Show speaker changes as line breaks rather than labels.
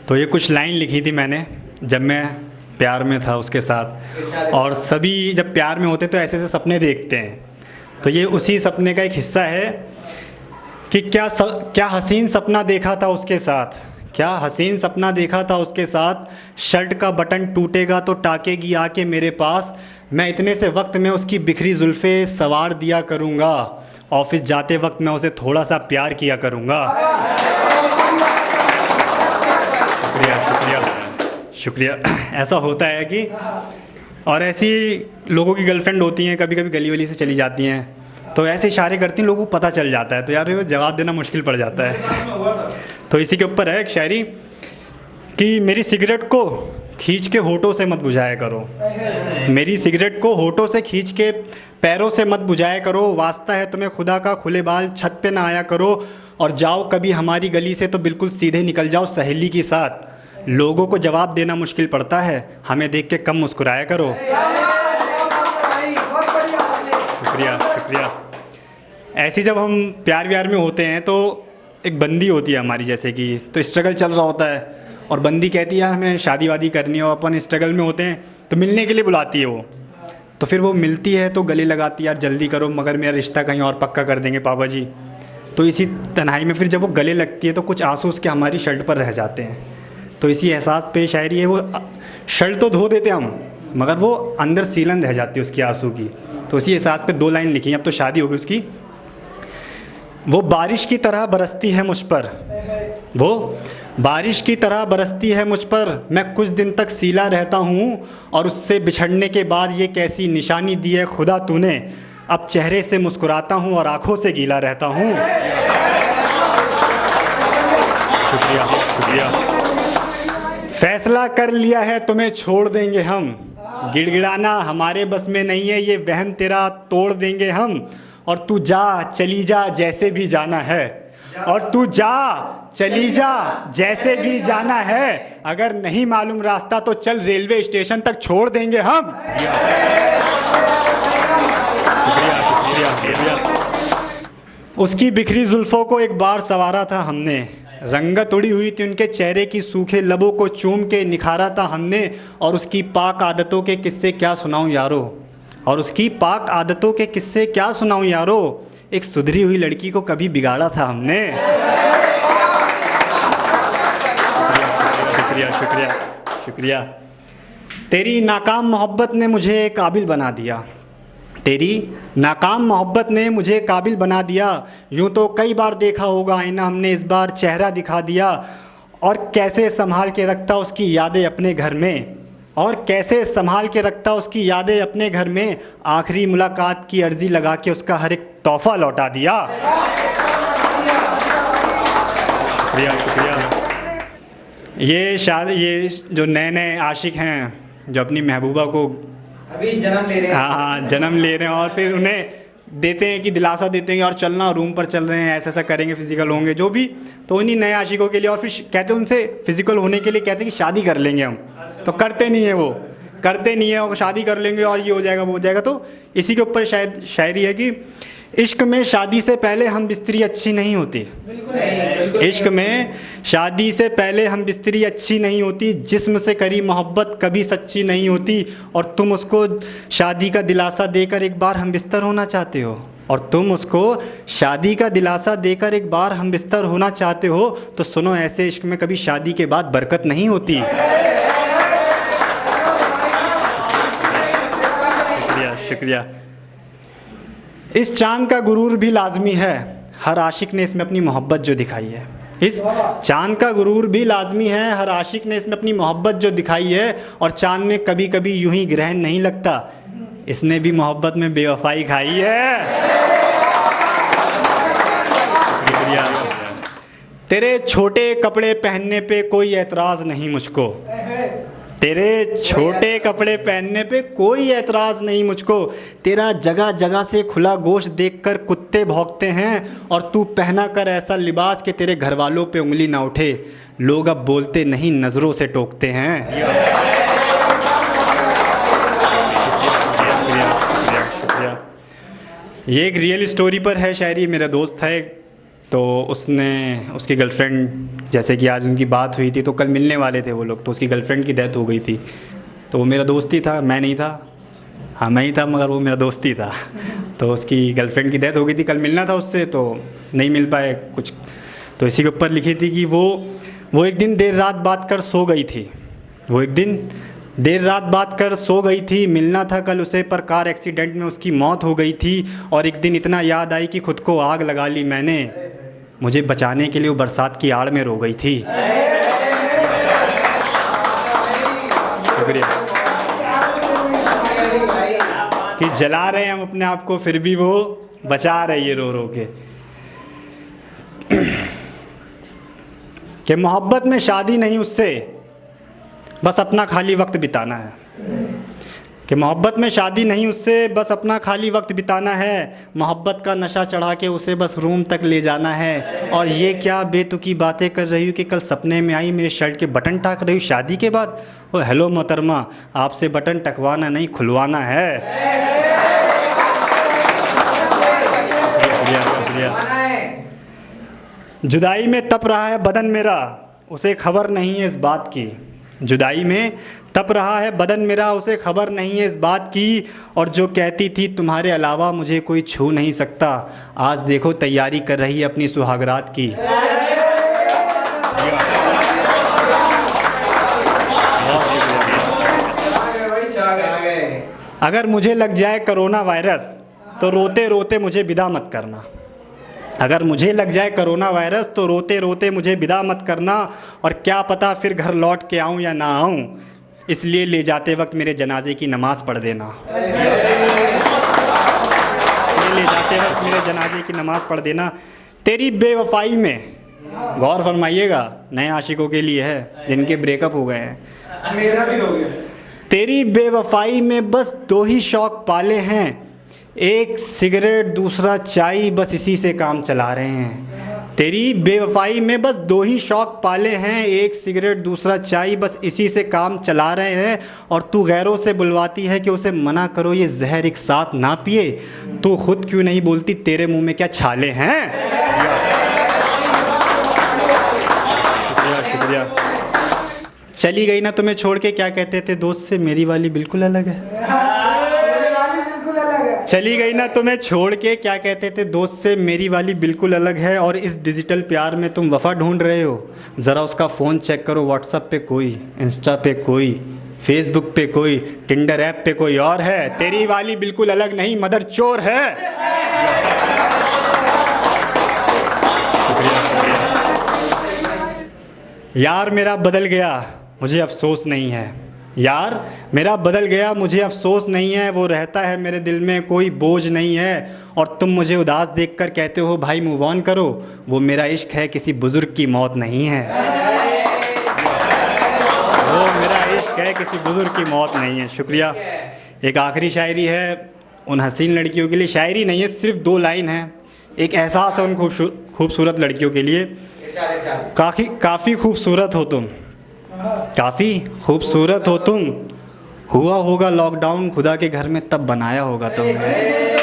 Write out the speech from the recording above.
तो ये कुछ लाइन लिखी थी मैंने जब मैं प्यार में था उसके साथ। और सभी जब प्यार में होते तो ऐसे ऐसे सपने देखते हैं, तो ये उसी सपने का एक हिस्सा है कि क्या हसीन सपना देखा था उसके साथ, क्या हसीन सपना देखा था उसके साथ। शर्ट का बटन टूटेगा तो टाकेगी आके मेरे पास, मैं इतने से वक्त में उसकी बिखरी जुल्फ़े सवार दिया करूँगा, ऑफिस जाते वक्त मैं उसे थोड़ा सा प्यार किया करूँगा। शुक्रिया शुक्रिया शुक्रिया। ऐसा होता है कि और ऐसी लोगों की गर्लफ्रेंड होती हैं, कभी कभी गली वली से चली जाती हैं, तो ऐसे इशारे करती हैं, लोगों को पता चल जाता है, तो यार वो जवाब देना मुश्किल पड़ जाता है। तो इसी के ऊपर है एक शायरी कि मेरी सिगरेट को खींच के होठों से मत बुझाया करो, मेरी सिगरेट को होठों से खींच के पैरों से मत बुझाया करो, वास्ता है तुम्हें खुदा का खुले बाल छत पे ना आया करो, और जाओ कभी हमारी गली से तो बिल्कुल सीधे निकल जाओ सहेली के साथ, लोगों को जवाब देना मुश्किल पड़ता है, हमें देख के कम मुस्कुराया करो। शुक्रिया शुक्रिया। ऐसी जब हम प्यार व्यार में होते हैं तो एक बंदी होती है हमारी, जैसे कि तो स्ट्रगल चल रहा होता है और बंदी कहती है यार हमें शादी वादी करनी है, और अपन स्ट्रगल में होते हैं तो मिलने के लिए बुलाती है वो, तो फिर वो मिलती है तो गले लगाती है यार जल्दी करो मगर मेरा रिश्ता कहीं और पक्का कर देंगे पापा जी। तो इसी तन्हाई में फिर जब वो गले लगती है तो कुछ आंसू उसके हमारी शर्ट पर रह जाते हैं, तो इसी एहसास पे शायरी है। वो शर्ट तो धो देते हम मगर वो अंदर सीलन रह जाती है उसकी आंसू की, तो इसी एहसास पे दो लाइन लिखी हैं, अब तो शादी होगी उसकी। वो बारिश की तरह बरसती है मुझ पर, वो बारिश की तरह बरसती है मुझ पर, मैं कुछ दिन तक सीला रहता हूँ, और उससे बिछड़ने के बाद ये कैसी निशानी दी है खुदा तूने, अब चेहरे से मुस्कुराता हूँ और आँखों से गीला रहता हूँ। शुक्रिया शुक्रिया। फैसला कर लिया है तुम्हें छोड़ देंगे हम, गिड़गिड़ाना हमारे बस में नहीं है ये वहम तेरा तोड़ देंगे हम, और तू जा चली जा जैसे भी जाना है, और तू जा चली जा जैसे भी जाना है, अगर नहीं मालूम रास्ता तो चल रेलवे स्टेशन तक छोड़ देंगे हम। उसकी बिखरी जुल्फों को एक बार संवारा था हमने, रंगत उड़ी हुई थी उनके चेहरे की, सूखे लबों को चूम के निखारा था हमने, और उसकी पाक आदतों के किस्से क्या सुनाऊं यारो, और उसकी पाक आदतों के किस्से क्या सुनाऊं यारो, एक सुधरी हुई लड़की को कभी बिगाड़ा था हमने। शुक्रिया शुक्रिया शुक्रिया। तेरी नाकाम मोहब्बत ने मुझे काबिल बना दिया, तेरी नाकाम मोहब्बत ने मुझे काबिल बना दिया, यूँ तो कई बार देखा होगा आईना हमने, इस बार चेहरा दिखा दिया, और कैसे संभाल के रखता उसकी यादें अपने घर में, और कैसे संभाल के रखता उसकी यादें अपने घर में, आखिरी मुलाकात की अर्जी लगा के उसका हर एक तोहफा लौटा दिया। शुक्रिया शुक्रिया। ये जो नए नए आशिक हैं जो अपनी महबूबा को
अभी जन्म ले रहे हैं,
हाँ जन्म ले रहे हैं, और फिर उन्हें देते हैं कि दिलासा देते हैं और चलना रूम पर चल रहे हैं, ऐसा ऐसा करेंगे, फिजिकल होंगे जो भी, तो उन्हीं नए आशिकों के लिए, और फिर कहते हैं उनसे फिजिकल होने के लिए कहते हैं कि शादी कर लेंगे हम, तो करते नहीं है, वो करते नहीं है, और शादी कर लेंगे और ये हो जाएगा वो हो जाएगा। तो इसी के ऊपर शायद शायरी है कि इश्क में शादी से पहले हम बिस्तरी अच्छी नहीं होती, इश्क में शादी से पहले हम बिस्तरी अच्छी नहीं होती, जिस्म से करी मोहब्बत कभी सच्ची नहीं होती, और तुम उसको शादी का दिलासा देकर एक बार हम बिस्तर होना चाहते हो, और तुम उसको शादी का दिलासा देकर एक बार हम बिस्तर होना चाहते हो, तो सुनो ऐसे इश्क में कभी शादी के बाद बरकत नहीं होती। शुक्रिया शुक्रिया। इस चांद का गुरूर भी लाजमी है, हर आशिक ने इसमें अपनी मोहब्बत जो दिखाई है, इस चांद का गुरूर भी लाजमी है, हर आशिक ने इसमें अपनी मोहब्बत जो दिखाई है, और चांद में कभी कभी यूं ही ग्रहण नहीं लगता, इसने भी मोहब्बत में बेवफाई खाई है। तेरे छोटे कपड़े पहनने पे कोई एतराज़ नहीं मुझको, तेरे छोटे कपड़े पहनने पे कोई एतराज़ नहीं मुझको, तेरा जगह जगह से खुला गोश्त देखकर कुत्ते भौंकते हैं, और तू पहना कर ऐसा लिबास कि तेरे घर वालों पे उंगली ना उठे, लोग अब बोलते नहीं नज़रों से टोकते हैं। ये एक रियल स्टोरी पर है शायरी। मेरा दोस्त था तो उसने उसकी गर्लफ्रेंड, जैसे कि आज उनकी बात हुई थी तो कल मिलने वाले थे वो लोग, तो उसकी गर्लफ्रेंड की डेथ हो गई थी। तो वो मेरा दोस्त ही था, मैं नहीं था। हाँ मैं ही था मगर वो मेरा दोस्त ही था। तो उसकी गर्लफ्रेंड की डेथ हो गई थी, कल मिलना था उससे तो नहीं मिल पाए कुछ। तो इसी के ऊपर लिखी थी कि वो एक दिन देर रात बात कर सो गई थी। वो एक दिन देर रात बात कर सो गई थी, मिलना था कल उसे पर कार एक्सीडेंट में उसकी मौत हो गई थी। और एक दिन इतना याद आई कि खुद को आग लगा ली मैंने, मुझे बचाने के लिए वो बरसात की आड़ में रो गई थी। शुक्रिया। कि जला रहे हैं हम अपने आप को फिर भी वो बचा रही है रो रो के। कि मोहब्बत में शादी नहीं उससे बस अपना खाली वक्त बिताना है। कि मोहब्बत में शादी नहीं उससे बस अपना खाली वक्त बिताना है। मोहब्बत का नशा चढ़ा के उसे बस रूम तक ले जाना है। और ये क्या बेतुकी बातें कर रही हूँ कि कल सपने में आई मेरे शर्ट के बटन टाक रही हूँ शादी के बाद। ओ हेलो मोहतरमा, आपसे बटन टकवाना नहीं खुलवाना है। जुदाई में तप रहा है बदन मेरा, उसे खबर नहीं है इस बात की। जुदाई में तप रहा है बदन मेरा, उसे खबर नहीं है इस बात की। और जो कहती थी तुम्हारे अलावा मुझे कोई छू नहीं सकता, आज देखो तैयारी कर रही है अपनी सुहागरात की। अगर मुझे लग जाए कोरोना वायरस तो रोते रोते मुझे विदा मत करना। अगर मुझे लग जाए कोरोना वायरस तो रोते रोते मुझे विदा मत करना। और क्या पता फिर घर लौट के आऊँ या ना आऊँ, इसलिए ले जाते वक्त मेरे जनाजे की नमाज़ पढ़ देना। ले जाते वक्त मेरे जनाजे की नमाज़ पढ़ देना। तेरी बेवफाई में, गौर फरमाइएगा, नए आशिकों के लिए है जिनके ब्रेकअप हो गए हैं।
मेरा भी हो गया।
तेरी बेवफाई में बस दो ही शौक पाले हैं, एक सिगरेट दूसरा चाय, बस इसी से काम चला रहे हैं। तेरी बेवफाई में बस दो ही शौक पाले हैं, एक सिगरेट दूसरा चाय, बस इसी से काम चला रहे हैं। और तू गैरों से बुलवाती है कि उसे मना करो ये जहर एक साथ ना पिए, तू खुद क्यों नहीं बोलती तेरे मुंह में क्या छाले हैं। शुक्रिया शुक्रिया। चली गई ना तुम्हें छोड़ के, क्या कहते थे दोस्त से, मेरी वाली बिल्कुल अलग है। चली गई ना तुम्हें छोड़ के, क्या कहते थे दोस्त से, मेरी वाली बिल्कुल अलग है। और इस डिजिटल प्यार में तुम वफ़ा ढूंढ रहे हो, ज़रा उसका फ़ोन चेक करो, व्हाट्सएप पे कोई, इंस्टा पे कोई, फेसबुक पे कोई, टिंडर ऐप पे कोई और है। तेरी वाली बिल्कुल अलग नहीं, मदर चोर है। यार मेरा बदल गया मुझे अफसोस नहीं है, यार मेरा बदल गया मुझे अफसोस नहीं है। वो रहता है मेरे दिल में, कोई बोझ नहीं है। और तुम मुझे उदास देखकर कहते हो भाई मूव ऑन करो, वो मेरा इश्क है किसी बुज़ुर्ग की मौत नहीं है। वो मेरा इश्क है किसी बुज़ुर्ग की मौत नहीं है। शुक्रिया। एक आखिरी शायरी है उन हसीन लड़कियों के लिए, शायरी नहीं है सिर्फ 2 लाइन है। एक एहसास है उन खूबसूरत लड़कियों के लिए। काफ़ी खूबसूरत हो तुम, काफ़ी खूबसूरत हो तुम, हुआ होगा लॉकडाउन खुदा के घर में तब बनाया होगा तुमने।